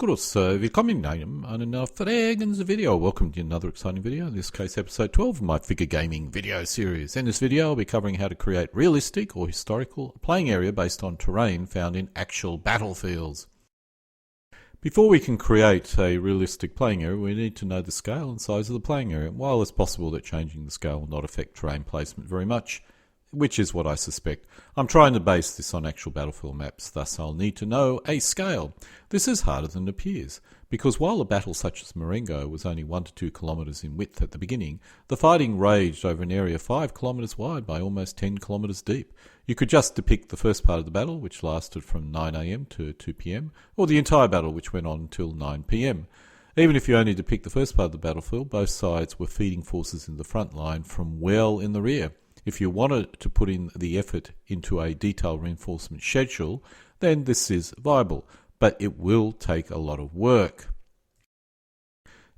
Willkommen in einer Fragens video. Welcome to another exciting video, in this case episode 12 of my figure gaming video series. In this video I'll be covering how to create realistic or historical playing area based on terrain found in actual battlefields. Before we can create a realistic playing area, we need to know the scale and size of the playing area. While it's possible that changing the scale will not affect terrain placement very much, which is what I suspect, I'm trying to base this on actual battlefield maps, thus I'll need to know a scale. This is harder than it appears, because while a battle such as Marengo was only 1 to 2 kilometres in width at the beginning, the fighting raged over an area 5 kilometres wide by almost 10 kilometres deep. You could just depict the first part of the battle, which lasted from 9 AM to 2 PM, or the entire battle, which went on until 9 PM. Even if you only depict the first part of the battlefield, both sides were feeding forces in the front line from well in the rear. If you wanted to put in the effort into a detailed reinforcement schedule, then this is viable, but it will take a lot of work.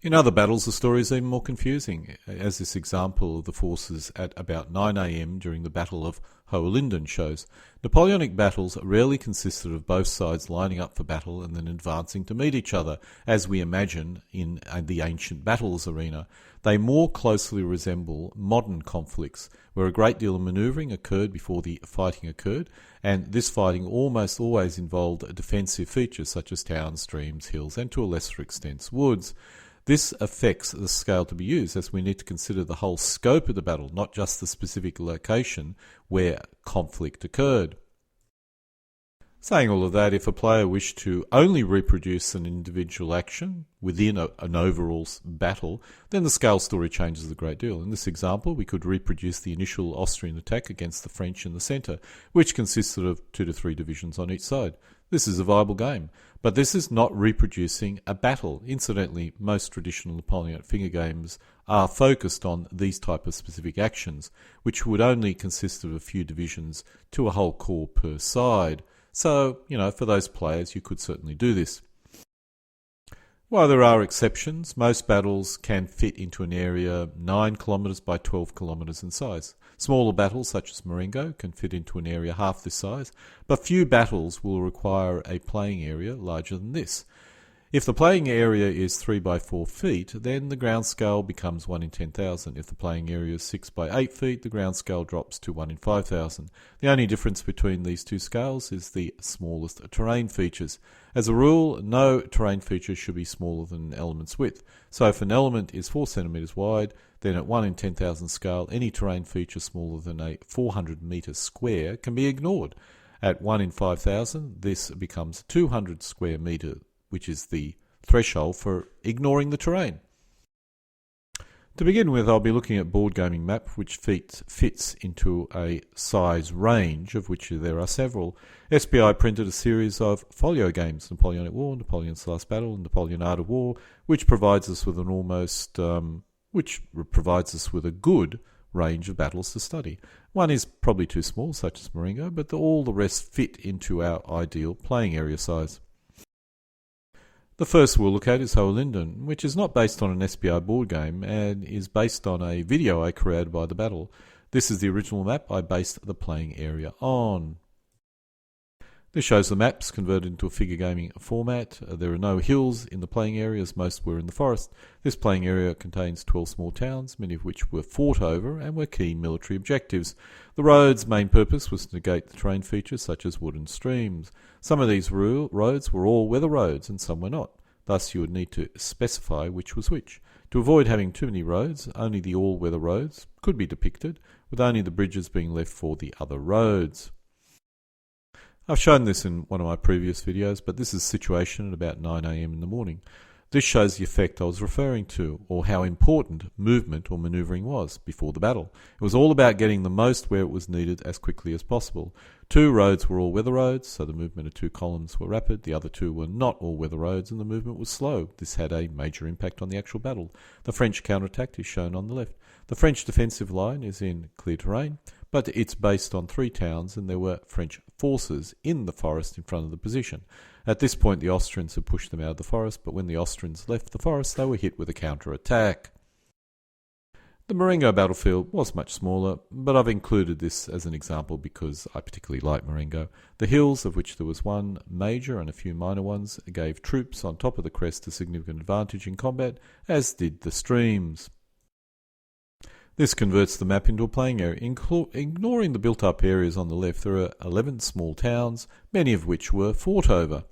In other battles, the story is even more confusing, as this example of the forces at about 9 AM during the Battle of Hohenlinden shows. Napoleonic battles rarely consisted of both sides lining up for battle and then advancing to meet each other, as we imagine in the ancient battles arena. They more closely resemble modern conflicts, where a great deal of manoeuvring occurred before the fighting occurred, and this fighting almost always involved defensive features such as towns, streams, hills, and to a lesser extent woods. This affects the scale to be used, as we need to consider the whole scope of the battle, not just the specific location where conflict occurred. Saying all of that, if a player wished to only reproduce an individual action within an overall battle, then the scale story changes a great deal. In this example, we could reproduce the initial Austrian attack against the French in the centre, which consisted of 2 to 3 divisions on each side. This is a viable game, but this is not reproducing a battle. Incidentally, most traditional Napoleonic figure games are focused on these type of specific actions, which would only consist of a few divisions to a whole corps per side. So, for those players, you could certainly do this. While there are exceptions, most battles can fit into an area 9 kilometres by 12 kilometres in size. Smaller battles, such as Marengo, can fit into an area half this size, but few battles will require a playing area larger than this. If the playing area is 3 by 4 feet, then the ground scale becomes 1 in 10,000. If the playing area is 6 by 8 feet, the ground scale drops to 1 in 5,000. The only difference between these two scales is the smallest terrain features. As a rule, no terrain feature should be smaller than an element's width. So if an element is 4 centimetres wide, then at 1 in 10,000 scale, any terrain feature smaller than a 400 metre square can be ignored. At 1 in 5,000, this becomes 200 square metre, which is the threshold for ignoring the terrain. To begin with, I'll be looking at board gaming map, which fits into a size range, of which there are several. SPI printed a series of folio games, Napoleonic War, Napoleon's Last Battle, and Napoleon Art of War, which provides us with a good range of battles to study. One is probably too small, such as Marengo, but all the rest fit into our ideal playing area size. The first we'll look at is Hohenlinden, which is not based on an SPI board game and is based on a video I created by the battle. This is the original map I based the playing area on. This shows the maps converted into a figure gaming format. There are no hills in the playing area, as most were in the forest. This playing area contains 12 small towns, many of which were fought over and were key military objectives. The road's main purpose was to negate the terrain features such as wood and streams. Some of these roads were all-weather roads and some were not. Thus you would need to specify which was which. To avoid having too many roads, only the all-weather roads could be depicted, with only the bridges being left for the other roads. I've shown this in one of my previous videos, but this is the situation at about 9 AM in the morning. This shows the effect I was referring to, or how important movement or manoeuvring was before the battle. It was all about getting the most where it was needed as quickly as possible. 2 roads were all-weather roads, so the movement of 2 columns were rapid. The other 2 were not all-weather roads, and the movement was slow. This had a major impact on the actual battle. The French counterattack is shown on the left. The French defensive line is in clear terrain, but it's based on 3 towns, and there were French forces in the forest in front of the position. At this point, the Austrians had pushed them out of the forest, but when the Austrians left the forest, they were hit with a counterattack. The Marengo battlefield was much smaller, but I've included this as an example because I particularly like Marengo. The hills, of which there was one major and a few minor ones, gave troops on top of the crest a significant advantage in combat, as did the streams. This converts the map into a playing area. Ignoring the built-up areas on the left, there are 11 small towns, many of which were fought over.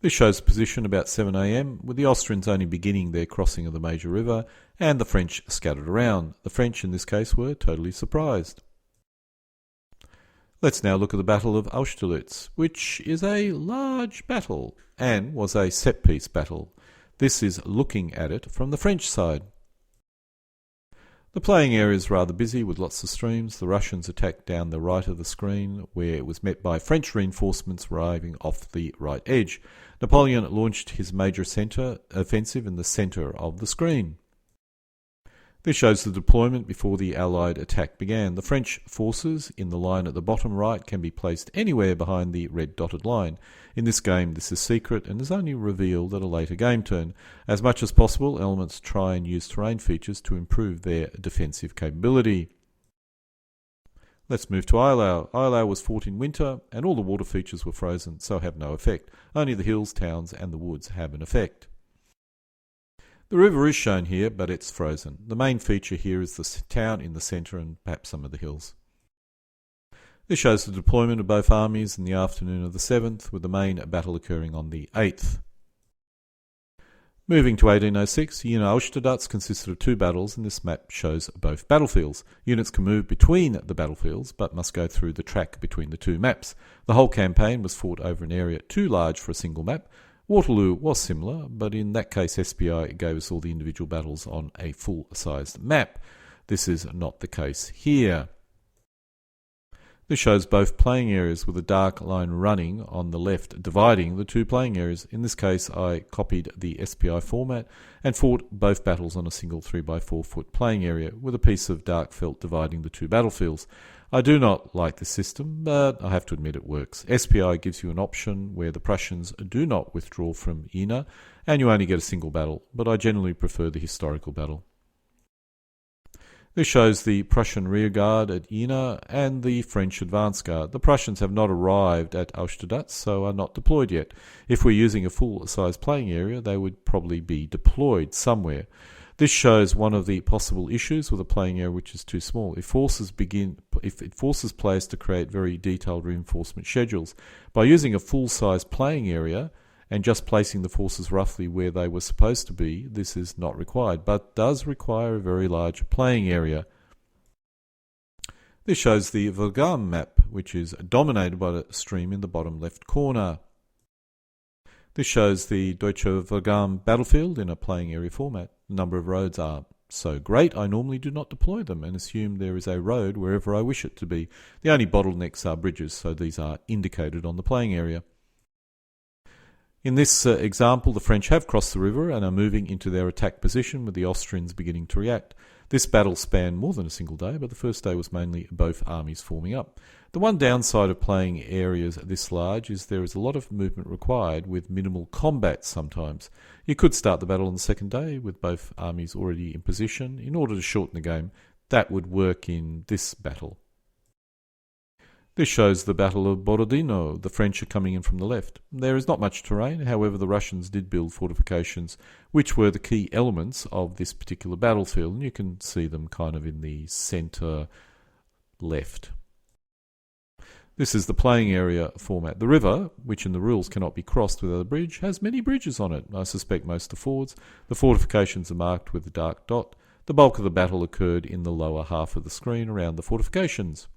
This shows position about 7 a.m, with the Austrians only beginning their crossing of the major river, and the French scattered around. The French in this case were totally surprised. Let's now look at the Battle of Austerlitz, which is a large battle, and was a set-piece battle. This is looking at it from the French side. The playing area is rather busy with lots of streams. The Russians attacked down the right of the screen, where it was met by French reinforcements arriving off the right edge. Napoleon launched his major offensive in the centre of the screen. This shows the deployment before the Allied attack began. The French forces in the line at the bottom right can be placed anywhere behind the red dotted line. In this game this is secret and is only revealed at a later game turn. As much as possible, elements try and use terrain features to improve their defensive capability. Let's move to Eylau. Eylau was fought in winter and all the water features were frozen, so have no effect. Only the hills, towns and the woods have an effect. The river is shown here, but it's frozen. The main feature here is the town in the centre and perhaps some of the hills. This shows the deployment of both armies in the afternoon of the 7th, with the main battle occurring on the 8th. Moving to 1806, Jena Austerlitz consisted of two battles, and this map shows both battlefields. Units can move between the battlefields, but must go through the track between the two maps. The whole campaign was fought over an area too large for a single map. Waterloo was similar, but in that case SPI gave us all the individual battles on a full-sized map. This is not the case here. This shows both playing areas with a dark line running on the left, dividing the two playing areas. In this case I copied the SPI format and fought both battles on a single 3x4 foot playing area with a piece of dark felt dividing the two battlefields. I do not like this system, but I have to admit it works. SPI gives you an option where the Prussians do not withdraw from Jena, and you only get a single battle, but I generally prefer the historical battle. This shows the Prussian rearguard at Jena and the French advance guard. The Prussians have not arrived at Austerlitz, so are not deployed yet. If we're using a full-size playing area, they would probably be deployed somewhere. This shows one of the possible issues with a playing area which is too small. It forces players to create very detailed reinforcement schedules. By using a full-size playing area and just placing the forces roughly where they were supposed to be, this is not required, but does require a very large playing area. This shows the Wagram map, which is dominated by the stream in the bottom left corner. This shows the Deutsche Wagram battlefield in a playing area format. The number of roads are so great I normally do not deploy them and assume there is a road wherever I wish it to be. The only bottlenecks are bridges, so these are indicated on the playing area. In this example, the French have crossed the river and are moving into their attack position, with the Austrians beginning to react. This battle spanned more than a single day, but the first day was mainly both armies forming up. The one downside of playing areas this large is there is a lot of movement required with minimal combat sometimes. You could start the battle on the second day with both armies already in position in order to shorten the game. That would work in this battle. This shows the Battle of Borodino. The French are coming in from the left. There is not much terrain, however the Russians did build fortifications which were the key elements of this particular battlefield, and you can see them kind of in the centre left. This is the playing area format. The river, which in the rules cannot be crossed without a bridge, has many bridges on it. I suspect most are fords. The fortifications are marked with a dark dot. The bulk of the battle occurred in the lower half of the screen around the fortifications.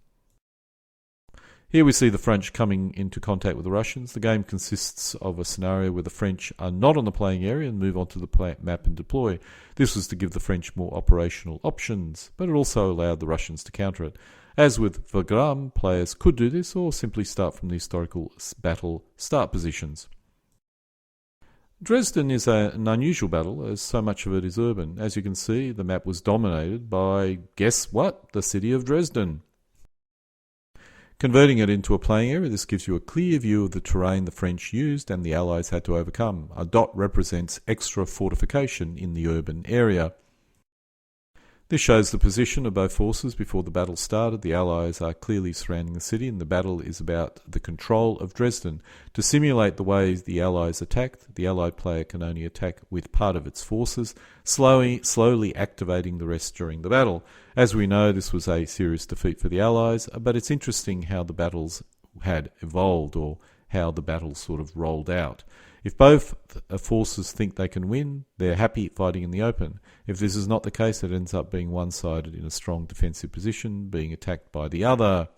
Here we see the French coming into contact with the Russians. The game consists of a scenario where the French are not on the playing area and move onto the map and deploy. This was to give the French more operational options, but it also allowed the Russians to counter it. As with Wagram, players could do this or simply start from the historical battle start positions. Dresden is an unusual battle, as so much of it is urban. As you can see, the map was dominated by, guess what, the city of Dresden. Converting it into a playing area, this gives you a clear view of the terrain the French used and the Allies had to overcome. A dot represents extra fortification in the urban area. This shows the position of both forces before the battle started. The Allies are clearly surrounding the city, and the battle is about the control of Dresden. To simulate the way the Allies attacked, the Allied player can only attack with part of its forces, slowly activating the rest during the battle. As we know, this was a serious defeat for the Allies, but it's interesting how the battles had evolved, or how the battle sort of rolled out. If both forces think they can win, they're happy fighting in the open. If this is not the case, it ends up being one-sided in a strong defensive position, being attacked by the other.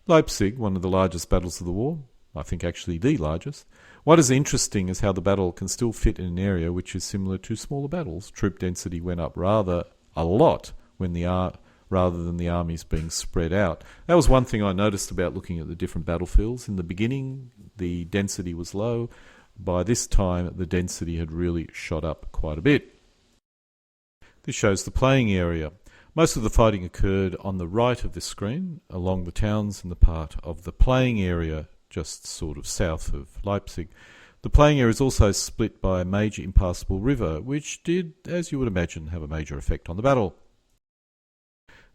Leipzig, one of the largest battles of the war, I think actually the largest. What is interesting is how the battle can still fit in an area which is similar to smaller battles. Troop density went up rather a lot rather than the armies being spread out. That was one thing I noticed about looking at the different battlefields. In the beginning, the density was low. By this time, the density had really shot up quite a bit. This shows the playing area. Most of the fighting occurred on the right of this screen, along the towns in the part of the playing area, just sort of south of Leipzig. The playing area is also split by a major impassable river, which did, as you would imagine, have a major effect on the battle.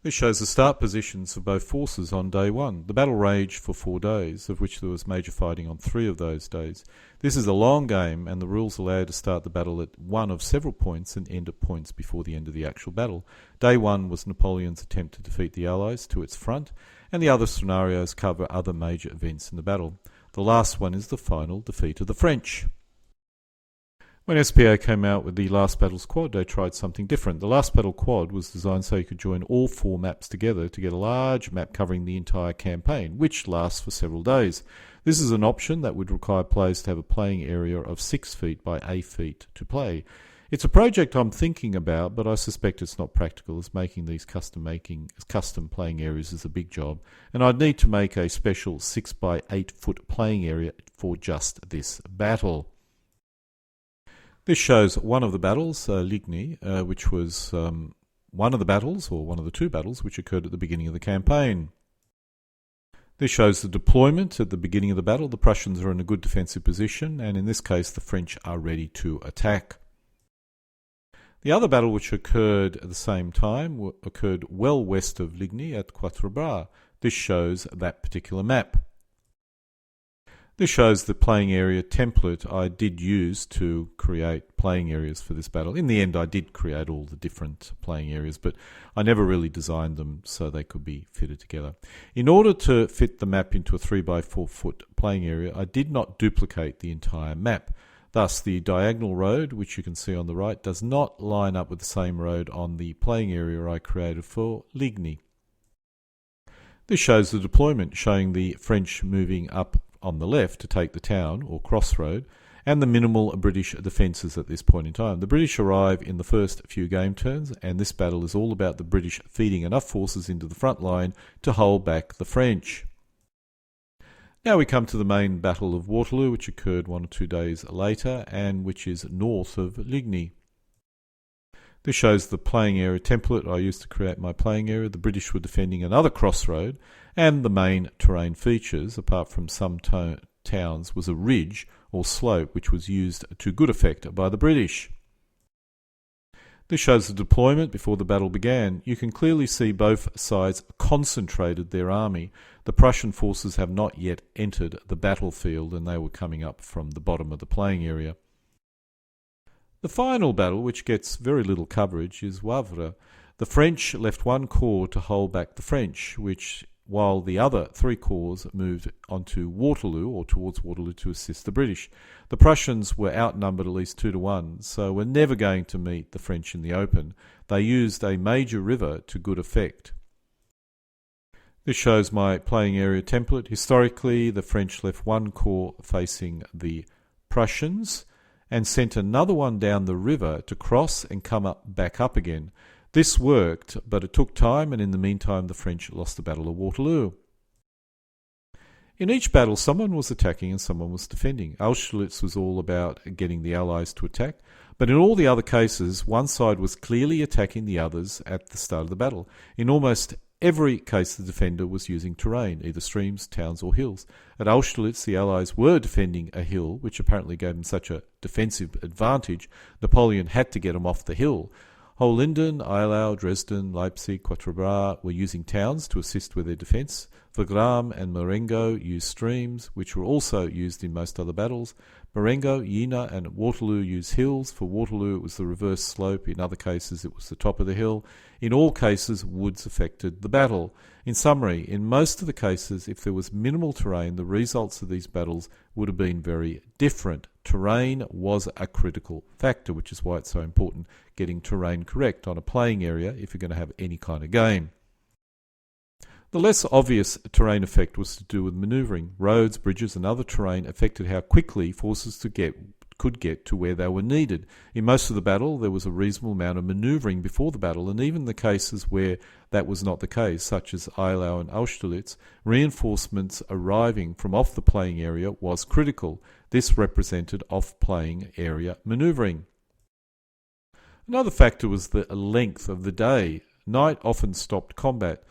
This shows the start positions of both forces on day one. The battle raged for 4 days, of which there was major fighting on 3 of those days. This is a long game, and the rules allow you to start the battle at one of several points and end at points before the end of the actual battle. Day 1 was Napoleon's attempt to defeat the Allies to its front, and the other scenarios cover other major events in the battle. The last one is the final defeat of the French. When SPA came out with the Last Battles Quad, they tried something different. The Last Battle Quad was designed so you could join all 4 maps together to get a large map covering the entire campaign, which lasts for several days. This is an option that would require players to have a playing area of 6 feet by 8 feet to play. It's a project I'm thinking about, but I suspect it's not practical, as making these custom playing areas is a big job, and I'd need to make a special 6 by 8 foot playing area for just this battle. This shows one of the battles, Ligny, which was one of the battles, or one of the 2 battles, which occurred at the beginning of the campaign. This shows the deployment at the beginning of the battle. The Prussians are in a good defensive position, and in this case the French are ready to attack. The other battle, which occurred at the same time, occurred well west of Ligny at Quatre Bras. This shows that particular map. This shows the playing area template I did use to create playing areas for this battle. In the end, I did create all the different playing areas, but I never really designed them so they could be fitted together. In order to fit the map into a 3 by 4 foot playing area, I did not duplicate the entire map. Thus, the diagonal road, which you can see on the right, does not line up with the same road on the playing area I created for Ligny. This shows the deployment, showing the French moving up on the left to take the town, or crossroad, and the minimal British defences at this point in time. The British arrive in the first few game turns, and this battle is all about the British feeding enough forces into the front line to hold back the French. Now we come to the main Battle of Waterloo, which occurred 1 or 2 days later, and which is north of Ligny. This shows the playing area template I used to create my playing area. The British were defending another crossroad, and the main terrain features, apart from some towns, was a ridge or slope which was used to good effect by the British. This shows the deployment before the battle began. You can clearly see both sides concentrated their army. The Prussian forces have not yet entered the battlefield, and they were coming up from the bottom of the playing area. The final battle, which gets very little coverage, is Wavre. The French left 1 corps to hold back the French, while the other 3 corps moved onto Waterloo, or towards Waterloo, to assist the British. The Prussians were outnumbered at least 2 to 1, so were never going to meet the French in the open. They used a major river to good effect. This shows my playing area template. Historically, the French left 1 corps facing the Prussians, and sent another one down the river to cross and come back up again. This worked, but it took time, and in the meantime the French lost the Battle of Waterloo. In each battle, someone was attacking and someone was defending. Austerlitz was all about getting the Allies to attack, but in all the other cases, one side was clearly attacking the others at the start of the battle. In almost every case, the defender was using terrain, either streams, towns or hills. At Austerlitz, the Allies were defending a hill, which apparently gave them such a defensive advantage, Napoleon had to get them off the hill. Hohenlinden, Eylau, Dresden, Leipzig, Quatre Bras were using towns to assist with their defence. Wagram and Marengo used streams, which were also used in most other battles. Marengo, Jena and Waterloo used hills. For Waterloo it was the reverse slope, in other cases it was the top of the hill. In all cases, woods affected the battle. In summary, in most of the cases, if there was minimal terrain, the results of these battles would have been very different. Terrain was a critical factor, which is why it's so important getting terrain correct on a playing area if you're going to have any kind of game. The less obvious terrain effect was to do with manoeuvring. Roads, bridges and other terrain affected how quickly forces could get to where they were needed. In most of the battle, there was a reasonable amount of manoeuvring before the battle, and even the cases where that was not the case, such as Eylau and Austerlitz, reinforcements arriving from off the playing area was critical. This represented off-playing area manoeuvring. Another factor was the length of the day. Night often stopped combat.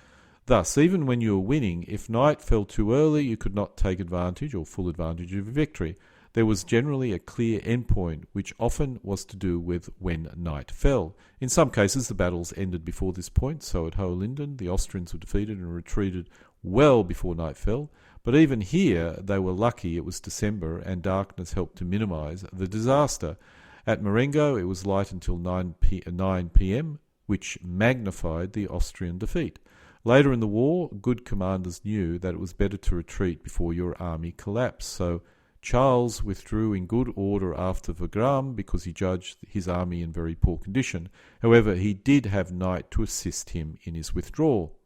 Thus, even when you were winning, if night fell too early, you could not take advantage or full advantage of a victory. There was generally a clear endpoint, which often was to do with when night fell. In some cases, the battles ended before this point, so at Hohenlinden, the Austrians were defeated and retreated well before night fell. But even here, they were lucky it was December and darkness helped to minimise the disaster. At Marengo, it was light until 9 p.m., which magnified the Austrian defeat. Later in the war, good commanders knew that it was better to retreat before your army collapsed, so Charles withdrew in good order after Wagram because he judged his army in very poor condition. However, he did have night to assist him in his withdrawal.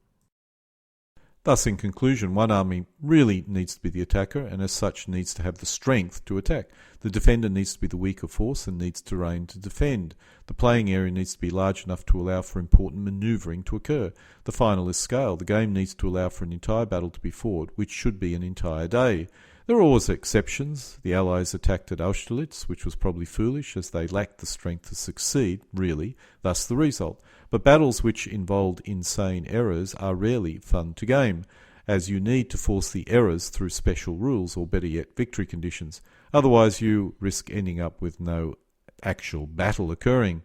Thus, in conclusion, one army really needs to be the attacker and as such needs to have the strength to attack. The defender needs to be the weaker force and needs terrain to defend. The playing area needs to be large enough to allow for important manoeuvring to occur. The final is scale. The game needs to allow for an entire battle to be fought, which should be an entire day. There are always exceptions. The Allies attacked at Austerlitz, which was probably foolish as they lacked the strength to succeed, really, thus the result. But battles which involved insane errors are rarely fun to game, as you need to force the errors through special rules or better yet victory conditions. Otherwise you risk ending up with no actual battle occurring.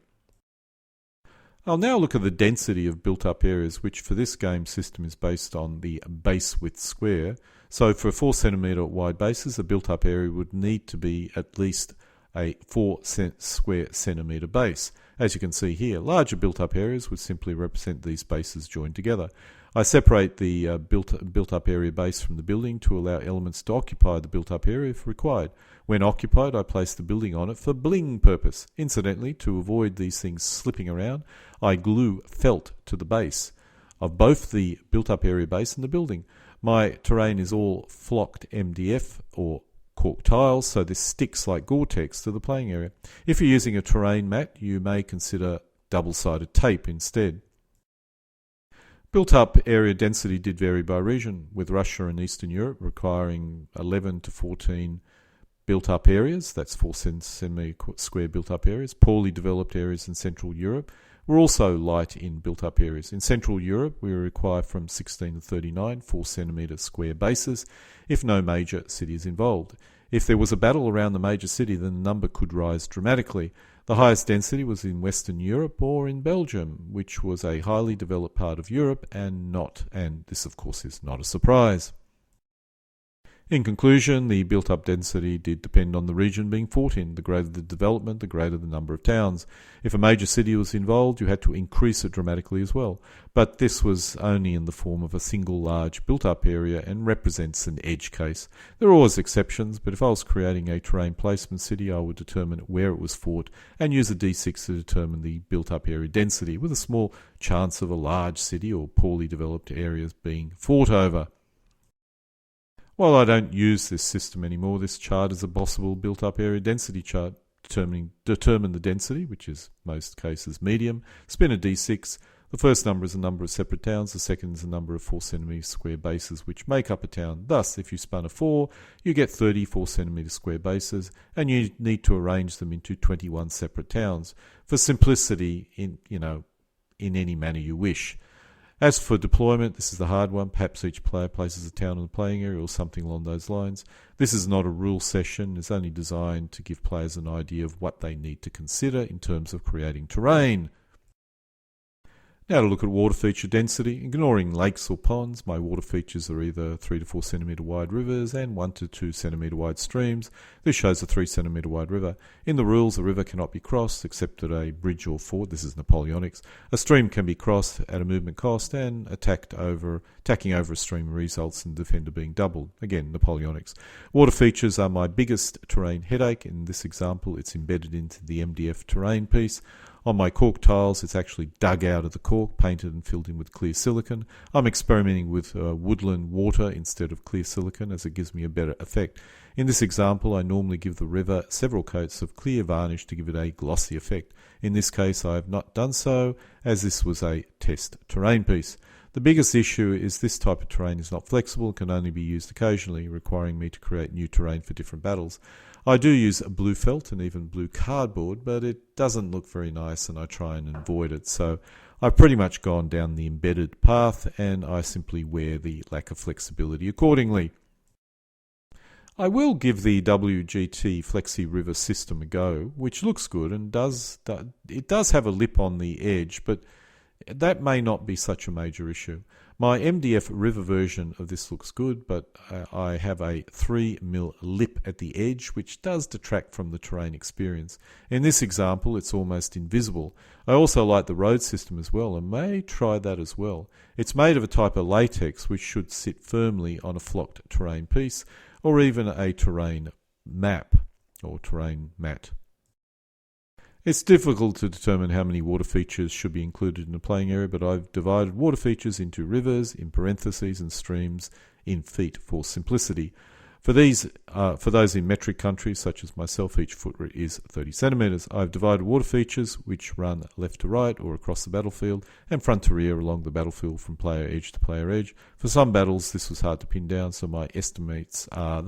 I'll now look at the density of built-up areas, which for this game system is based on the base width square. So for 4 centimetre wide bases, a built-up area would need to be at least a 4 square centimetre base. As you can see here, larger built-up areas would simply represent these bases joined together. I separate the built-up area base from the building to allow elements to occupy the built-up area if required. When occupied, I place the building on it for bling purpose. Incidentally, to avoid these things slipping around, I glue felt to the base of both the built-up area base and the building. My terrain is all flocked MDF or cork tiles, so this sticks like Gore-Tex to the playing area. If you're using a terrain mat, you may consider double-sided tape instead. Built-up area density did vary by region, with Russia and Eastern Europe requiring 11 to 14 built-up areas, that's 4 centimetre square built-up areas. Poorly developed areas in Central Europe were also light in built-up areas. In Central Europe, we require from 16 to 39 4 centimetre square bases if no major city is involved. If there was a battle around the major city, then the number could rise dramatically. The highest density was in Western Europe or in Belgium, which was a highly developed part of Europe and this of course is not a surprise. In conclusion, the built-up density did depend on the region being fought in. The greater the development, the greater the number of towns. If a major city was involved, you had to increase it dramatically as well. But this was only in the form of a single large built-up area and represents an edge case. There are always exceptions, but if I was creating a terrain placement city, I would determine where it was fought and use a D6 to determine the built-up area density, with a small chance of a large city or poorly developed areas being fought over. While I don't use this system anymore, this chart is a possible built-up area density chart. Determine the density, which is most cases medium. Spin a d6. The first number is a number of separate towns. The second is a number of 4 centimetre square bases which make up a town. Thus, if you spun a 4, you get 34 centimetre square bases, and you need to arrange them into 21 separate towns for simplicity in any manner you wish. As for deployment, this is the hard one. Perhaps each player places a town in the playing area or something along those lines. This is not a rule session. It's only designed to give players an idea of what they need to consider in terms of creating terrain. Now to look at water feature density. Ignoring lakes or ponds, my water features are either 3 to 4 centimetre wide rivers and 1 to 2 centimetre wide streams. This shows a 3 centimetre wide river. In the rules, a river cannot be crossed except at a bridge or ford. This is Napoleonics. A stream can be crossed at a movement cost, and attacking over a stream results in the defender being doubled. Again, Napoleonics. Water features are my biggest terrain headache. In this example, it's embedded into the MDF terrain piece. On my cork tiles, it's actually dug out of the cork, painted and filled in with clear silicone. I'm experimenting with woodland water instead of clear silicone, as it gives me a better effect. In this example, I normally give the river several coats of clear varnish to give it a glossy effect. In this case, I have not done so, as this was a test terrain piece. The biggest issue is this type of terrain is not flexible, can only be used occasionally, requiring me to create new terrain for different battles. I do use blue felt and even blue cardboard, but it doesn't look very nice and I try and avoid it. So I've pretty much gone down the embedded path, and I simply wear the lack of flexibility accordingly. I will give the WGT Flexi River system a go, which looks good and it does have a lip on the edge, but that may not be such a major issue. My MDF river version of this looks good, but I have a 3mm lip at the edge, which does detract from the terrain experience. In this example, it's almost invisible. I also like the road system as well, and may try that as well. It's made of a type of latex which should sit firmly on a flocked terrain piece, or even a terrain map or terrain mat. It's difficult to determine how many water features should be included in a playing area, but I've divided water features into rivers in parentheses and streams in feet for simplicity. For those in metric countries such as myself, each foot is 30 centimetres. I've divided water features which run left to right or across the battlefield, and front to rear along the battlefield from player edge to player edge. For some battles this was hard to pin down, so my estimates are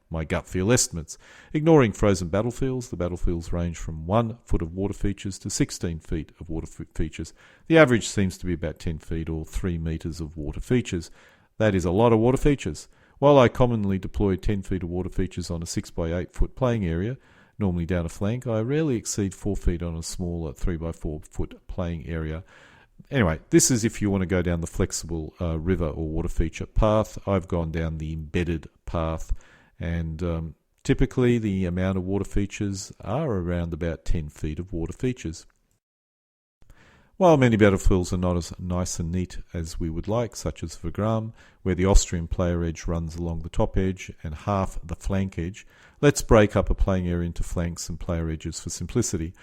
my gut feel estimates. Ignoring frozen battlefields, the battlefields range from 1 foot of water features to 16 feet of water features. The average seems to be about 10 feet or 3 metres of water features. That is a lot of water features. While I commonly deploy 10 feet of water features on a 6 by 8 foot playing area, normally down a flank, I rarely exceed 4 feet on a smaller 3 by 4 foot playing area. Anyway, this is if you want to go down the flexible river or water feature path. I've gone down the embedded path. And typically the amount of water features are around about 10 feet of water features. While many battlefields are not as nice and neat as we would like, such as Wagram, where the Austrian player edge runs along the top edge and half the flank edge, let's break up a playing area into flanks and player edges for simplicity.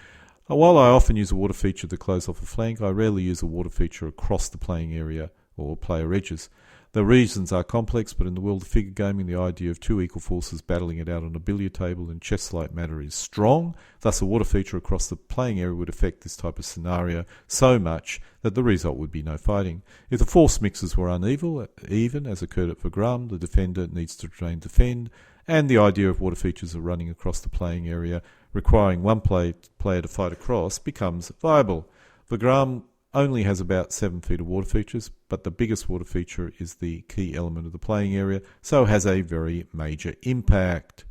While I often use a water feature to close off a flank, I rarely use a water feature across the playing area or player edges. The reasons are complex, but in the world of figure gaming, the idea of two equal forces battling it out on a billiard table in chess-like manner is strong. Thus, a water feature across the playing area would affect this type of scenario so much that the result would be no fighting. If the force mixes were uneven, as occurred at Wagram, the defender needs to defend, and the idea of water features are running across the playing area, requiring one player to fight across, becomes viable. Wagram only has about 7 feet of water features, but the biggest water feature is the key element of the playing area, so has a very major impact.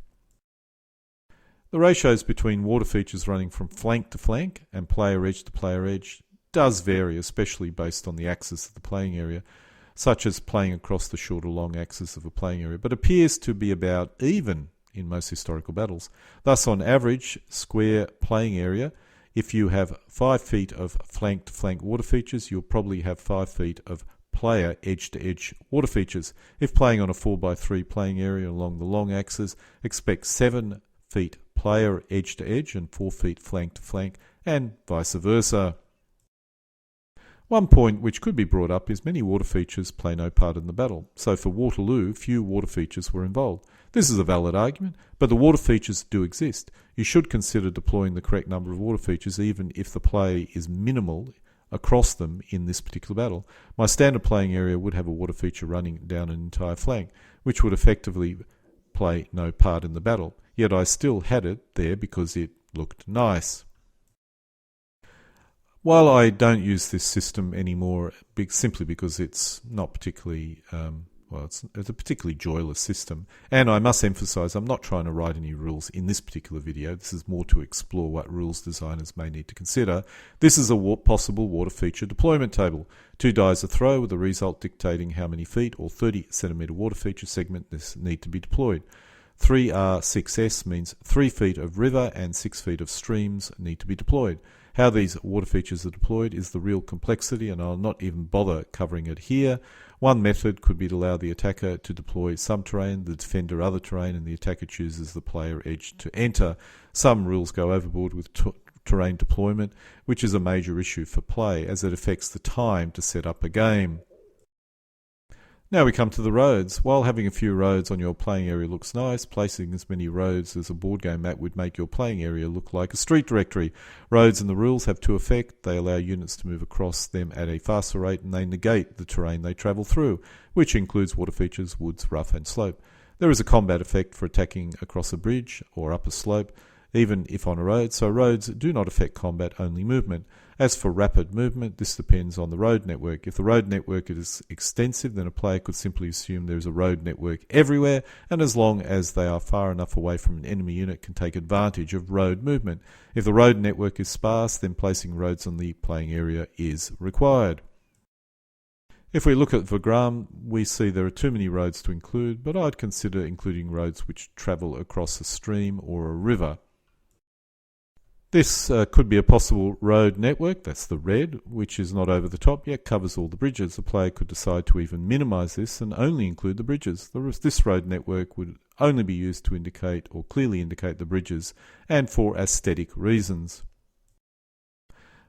The ratios between water features running from flank to flank and player edge to player edge does vary, especially based on the axis of the playing area, such as playing across the short or long axis of a playing area, but appears to be about even in most historical battles. Thus, on average, square playing area, if you have 5 feet of flank-to-flank water features, you'll probably have 5 feet of player edge-to-edge water features. If playing on a 4x3 playing area along the long axis, expect 7 feet player edge-to-edge and 4 feet flank-to-flank, and vice versa. One point which could be brought up is many water features play no part in the battle. So for Waterloo, few water features were involved. This is a valid argument, but the water features do exist. You should consider deploying the correct number of water features even if the play is minimal across them in this particular battle. My standard playing area would have a water feature running down an entire flank, which would effectively play no part in the battle. Yet I still had it there because it looked nice. While I don't use this system anymore, simply because it's not particularly, well, it's a particularly joyless system. And I must emphasize, I'm not trying to write any rules in this particular video. This is more to explore what rules designers may need to consider. This is a possible water feature deployment table. 2 dies a throw, with the result dictating how many feet or 30 centimeter water feature segment this need to be deployed. 3R6S means 3 feet of river and 6 feet of streams need to be deployed. How these water features are deployed is the real complexity, and I'll not even bother covering it here. One method could be to allow the attacker to deploy some terrain, the defender other terrain, and the attacker chooses the player edge to enter. Some rules go overboard with terrain deployment, which is a major issue for play, as it affects the time to set up a game. Now we come to the roads. While having a few roads on your playing area looks nice, placing as many roads as a board game map would make your playing area look like a street directory. Roads and the rules have two effects. They allow units to move across them at a faster rate, and they negate the terrain they travel through, which includes water features, woods, rough and slope. There is a combat effect for attacking across a bridge or up a slope, even if on a road, so roads do not affect combat, only movement. As for rapid movement, this depends on the road network. If the road network is extensive, then a player could simply assume there is a road network everywhere, and as long as they are far enough away from an enemy unit, can take advantage of road movement. If the road network is sparse, then placing roads on the playing area is required. If we look at Vagram, we see there are too many roads to include, but I'd consider including roads which travel across a stream or a river. This could be a possible road network, that's the red, which is not over the top yet covers all the bridges. The player could decide to even minimise this and only include the bridges. This road network would only be used to indicate or clearly indicate the bridges and for aesthetic reasons.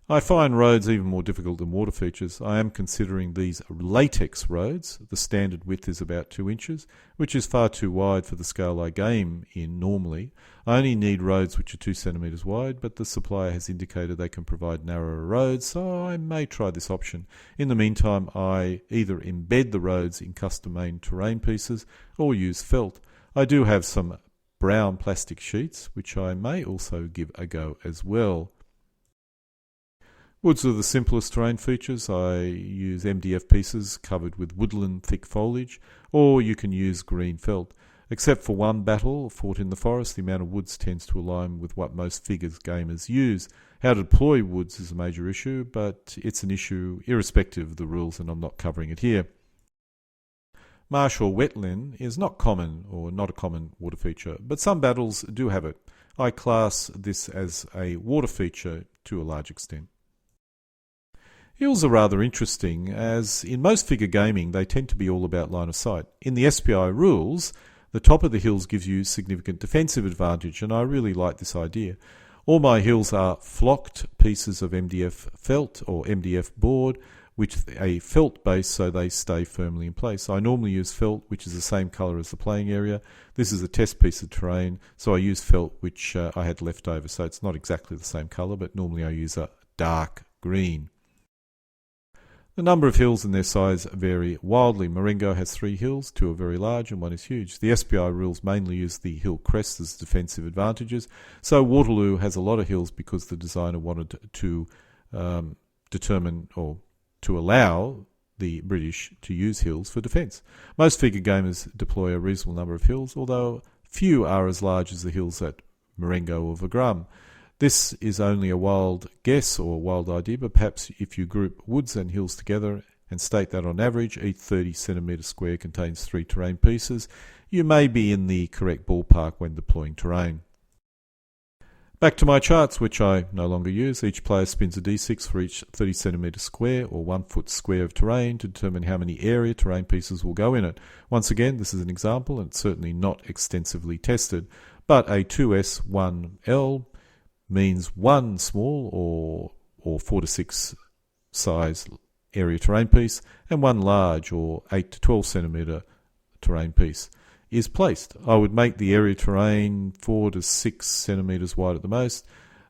I find roads even more difficult than water features. I am considering these latex roads. The standard width is about 2 inches, which is far too wide for the scale I game in normally. I only need roads which are 2 centimeters wide, but the supplier has indicated they can provide narrower roads, so I may try this option. In the meantime, I either embed the roads in custom-made terrain pieces or use felt. I do have some brown plastic sheets, which I may also give a go as well. Woods are the simplest terrain features. I use MDF pieces covered with woodland thick foliage, or you can use green felt. Except for one battle fought in the forest, the amount of woods tends to align with what most figures gamers use. How to deploy woods is a major issue, but it's an issue irrespective of the rules, and I'm not covering it here. Marsh or wetland is not common, or not a common water feature, but some battles do have it. I class this as a water feature to a large extent. Hills are rather interesting, as in most figure gaming they tend to be all about line of sight. In the SPI rules, the top of the hills gives you significant defensive advantage, and I really like this idea. All my hills are flocked pieces of MDF felt or MDF board with a felt base so they stay firmly in place. I normally use felt, which is the same colour as the playing area. This is a test piece of terrain, so I use felt which I had left over, so it's not exactly the same colour, but normally I use a dark green. The number of hills and their size vary wildly. Marengo has 3 hills, 2 are very large and 1 is huge. The SPI rules mainly use the hill crest as defensive advantages, so Waterloo has a lot of hills because the designer wanted to determine or to allow the British to use hills for defence. Most figure gamers deploy a reasonable number of hills, although few are as large as the hills at Marengo or Vagram. This is only a wild guess or wild idea, but perhaps if you group woods and hills together and state that on average each 30 centimetre square contains 3 terrain pieces, you may be in the correct ballpark when deploying terrain. Back to my charts, which I no longer use. Each player spins a d6 for each 30 centimetre square or 1 foot square of terrain to determine how many area terrain pieces will go in it. Once again, this is an example and it's certainly not extensively tested, but a 2S1L means 1 small or 4 to 6 size area terrain piece and 1 large or 8 to 12 centimetre terrain piece is placed. I would make the area terrain 4 to 6 centimetres wide at the most.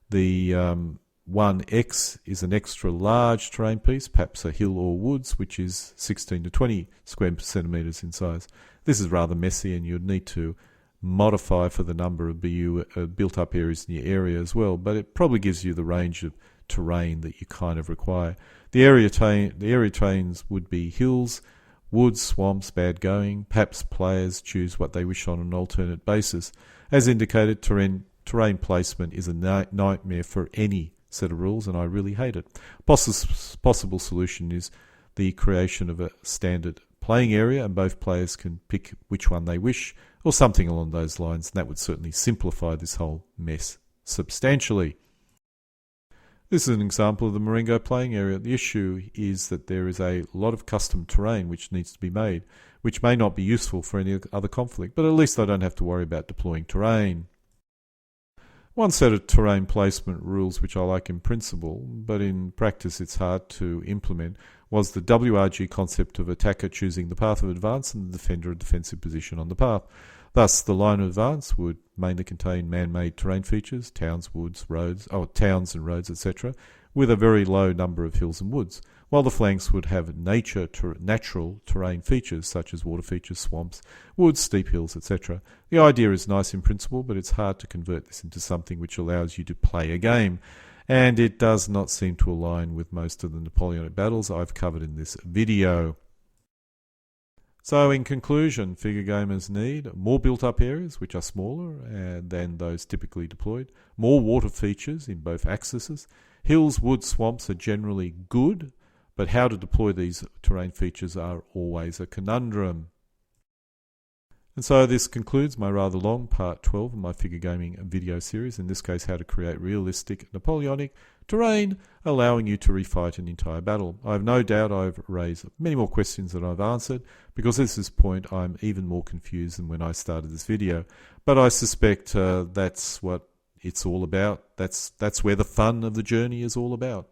The 1X is an extra large terrain piece, perhaps a hill or woods, which is 16 to 20 square centimetres in size. This is rather messy and you'd need to modify for the number of built up areas in your area as well, but it probably gives you the range of terrain that you kind of require. The area terrains would be hills, Woods, swamps, bad going. Perhaps players choose what they wish on an alternate basis. As indicated, terrain placement is a nightmare for any set of rules, and I really hate it. Possible solution is the creation of a standard playing area, and both players can pick which one they wish, or something along those lines, and that would certainly simplify this whole mess substantially. This is an example of the Marengo playing area. The issue is that there is a lot of custom terrain which needs to be made, which may not be useful for any other conflict, but at least I don't have to worry about deploying terrain. One set of terrain placement rules which I like in principle, but in practice it's hard to implement, was the WRG concept of attacker choosing the path of advance and the defender a defensive position on the path. Thus, the line of advance would mainly contain man-made terrain features, towns, and roads, etc., with a very low number of hills and woods, while the flanks would have natural terrain features such as water features, swamps, woods, steep hills, etc. The idea is nice in principle, but it's hard to convert this into something which allows you to play a game, and it does not seem to align with most of the Napoleonic battles I've covered in this video. So in conclusion, figure gamers need more built-up areas, which are smaller than those typically deployed, more water features in both axes. Hills, woods, swamps are generally good, but how to deploy these terrain features are always a conundrum. And so this concludes my rather long part 12 of my figure gaming video series, in this case how to create realistic Napoleonic terrain, allowing you to refight an entire battle. I have no doubt I've raised many more questions than I've answered, because at this point I'm even more confused than when I started this video. But I suspect that's what it's all about. That's where the fun of the journey is all about.